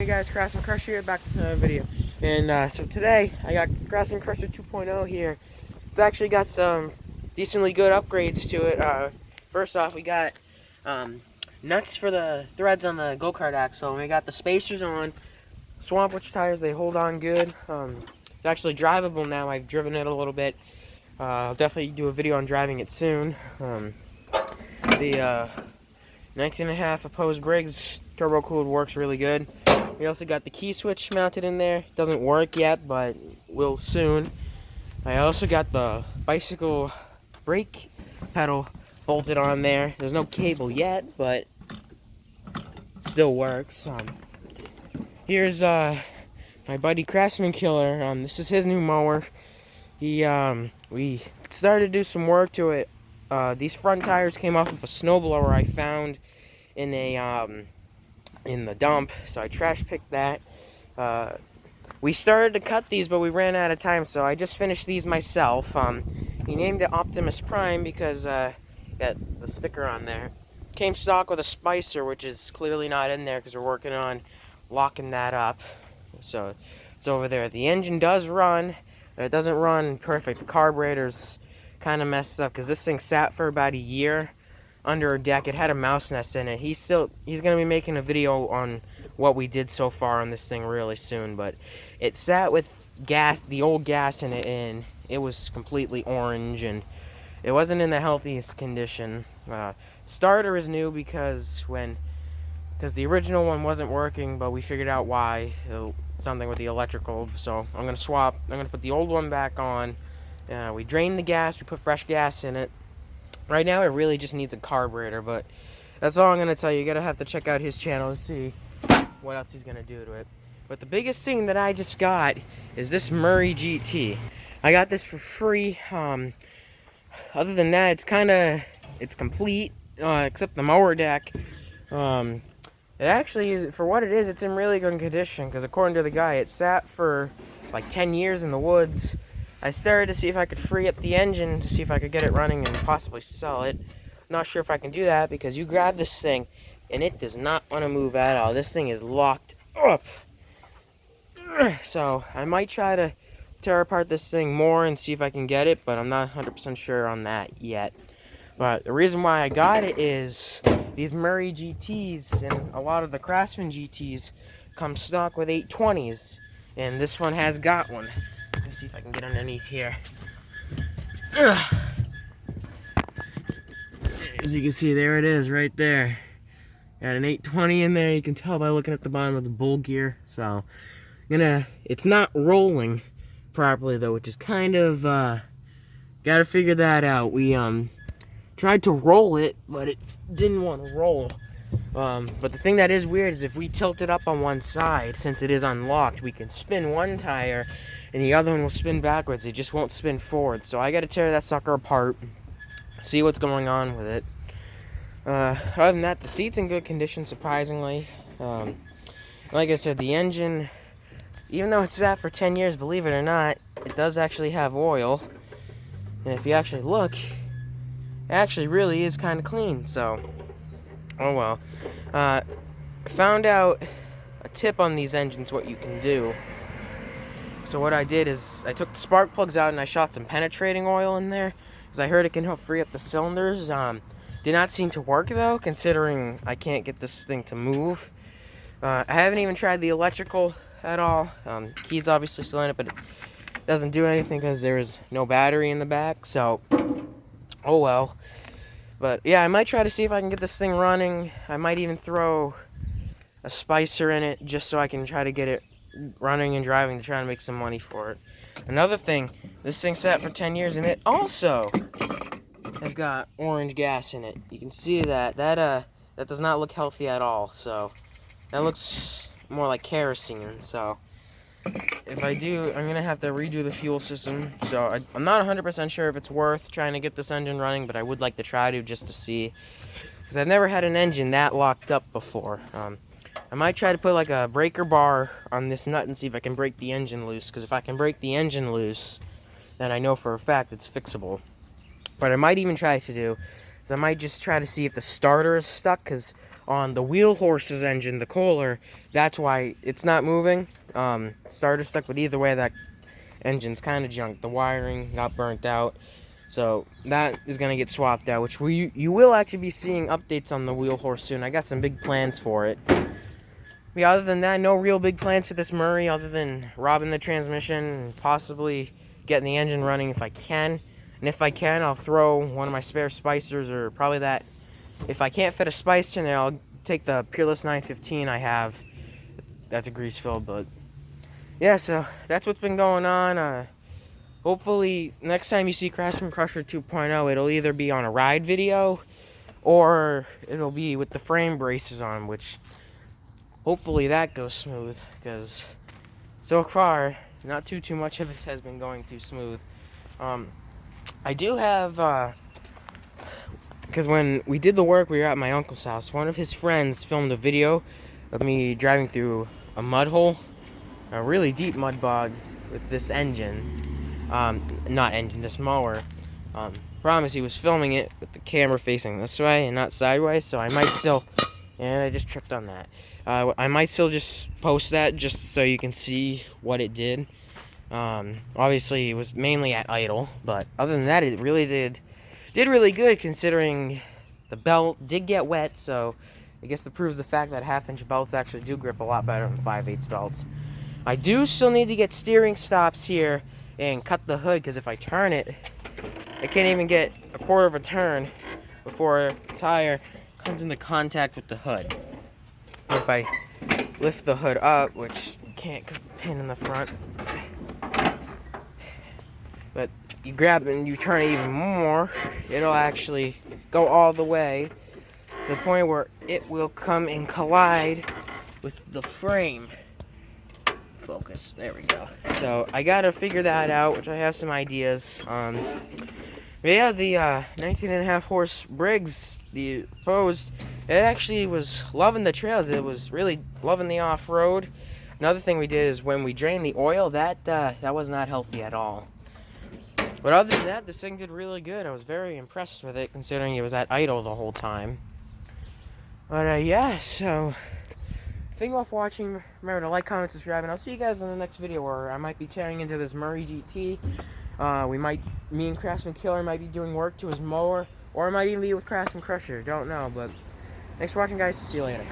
Hey guys, Craftsman Crusher here, back with another video. And so today I got Craftsman Crusher 2.0 here. It's actually got some decently good upgrades to it. First off, we got nuts for the threads on the go-kart axle. And we got the spacers on. Swamp Witch tires, they hold on good. It's actually drivable now. I've driven it a little bit. I'll definitely do a video on driving it soon. The 19.5 opposed Briggs turbo cooled works really good. We also got the key switch mounted in there. Doesn't work yet, but will soon. I also got the bicycle brake pedal bolted on there. There's no cable yet, but still works. Here's my buddy Craftsman Killer. This is his new mower. We started to do some work to it. These front tires came off of a snowblower I found in the dump, so I trash picked that. We started to cut these, but we ran out of time, so I just finished these myself. He named it Optimus Prime because got the sticker on there. Came stock with a spicer, which is clearly not in there because we're working on locking that up. So it's over there. The engine does run. It doesn't run perfect. The carburetor's kind of messed up because this thing sat for about a year under a deck. It had a mouse nest in it. He's gonna be making a video on what we did so far on this thing really soon, but it sat with gas, the old gas in it, and it was completely orange and it wasn't in the healthiest condition. Starter is new because the original one wasn't working, but we figured out why. Something with the electrical, so I'm gonna put the old one back on. We drained the gas, we put fresh gas in it. Right now, it really just needs a carburetor, but that's all I'm going to tell you. You're going to have to check out his channel to see what else he's going to do to it. But the biggest thing that I just got is this Murray GT. I got this for free. Other than that, it's complete, except the mower deck. It actually is, for what it is, it's in really good condition, because according to the guy, it sat for like 10 years in the woods. I started to see if I could free up the engine to see if I could get it running and possibly sell it. Not sure if I can do that because you grab this thing and it does not want to move at all. This thing is locked up. So I might try to tear apart this thing more and see if I can get it, but I'm not 100% sure on that yet. But the reason why I got it is these Murray GTs and a lot of the Craftsman GTs come stock with 820s, and this one has got one. Let's see if I can get underneath here. As you can see, there it is right there. Got an 820 in there. You can tell by looking at the bottom of the bull gear. So, it's not rolling properly though, which is kind of, gotta figure that out. We, tried to roll it, but it didn't want to roll. But the thing that is weird is if we tilt it up on one side, since it is unlocked, we can spin one tire and the other one will spin backwards. It just won't spin forward. So I got to tear that sucker apart, see what's going on with it. Other than that, the seat's in good condition, surprisingly. Like I said, the engine, even though it's sat for 10 years, believe it or not, it does actually have oil. And if you actually look, it actually really is kind of clean. So, oh well. I found out a tip on these engines, what you can do. So what I did is I took the spark plugs out and I shot some penetrating oil in there because I heard it can help free up the cylinders. Did not seem to work though, considering I can't get this thing to move. I haven't even tried the electrical at all. Key's obviously still in it, but it doesn't do anything because there is no battery in the back. So, oh well. But yeah, I might try to see if I can get this thing running. I might even throw a spicer in it just so I can try to get it running and driving to try and make some money for it. Another thing, this thing sat for 10 years and it also has got orange gas in it. You can see that does not look healthy at all. So that looks more like kerosene. So if I do, I'm gonna have to redo the fuel system. So I'm not 100% sure if it's worth trying to get this engine running, but I would like to try to just to see, because I've never had an engine that locked up before. I might try to put like a breaker bar on this nut and see if I can break the engine loose, because if I can break the engine loose, then I know for a fact it's fixable. But I might even try to do is I might just try to see if the starter is stuck, because on the wheel horse's engine, the Kohler. That's why it's not moving. Starter stuck, but either way, that engine's kind of junk. The wiring got burnt out. So that is going to get swapped out, which you will actually be seeing updates on the wheel horse soon. I got some big plans for it. Yeah, other than that, no real big plans for this Murray other than robbing the transmission and possibly getting the engine running if I can. And if I can, I'll throw one of my spare spicers, or probably that. If I can't fit a spicer in there, I'll take the Peerless 915 I have. That's a grease filled, but yeah, so that's what's been going on. Hopefully, next time you see Craftsman Crusher 2.0, it'll either be on a ride video or it'll be with the frame braces on, which hopefully that goes smooth, because so far, not too much of it has been going too smooth. I do have, because when we did the work, we were at my uncle's house. One of his friends filmed a video of me driving through a mud hole, a really deep mud bog with this engine. This mower. Promise he was filming it with the camera facing this way and not sideways, so I might still, and I just tripped on that. I might still just post that just so you can see what it did. Obviously it was mainly at idle, but other than that, it really did really good, considering the belt did get wet, so I guess that proves the fact that 1/2-inch belts actually do grip a lot better than 5/8 belts. I do still need to get steering stops here and cut the hood, because if I turn it, I can't even get a quarter of a turn before the tire comes into contact with the hood. If I lift the hood up, which you can't because of the pin in the front, but you grab it and you turn it even more, it'll actually go all the way to the point where it will come and collide with the frame. Focus, there we go. So I gotta figure that out, which I have some ideas. But yeah, the 19.5 horse Briggs, the opposed, it actually was loving the trails. It was really loving the off-road. Another thing we did is when we drained the oil, that was not healthy at all. But other than that, this thing did really good. I was very impressed with it, considering it was at idle the whole time. But yeah, so thank you all for watching. Remember to like, comment, subscribe, and I'll see you guys in the next video where I might be tearing into this Murray GT. Me and Craftsman Killer might be doing work to his mower, or it might even be with Craftsman Crusher. Don't know, but thanks for watching, guys. See you later.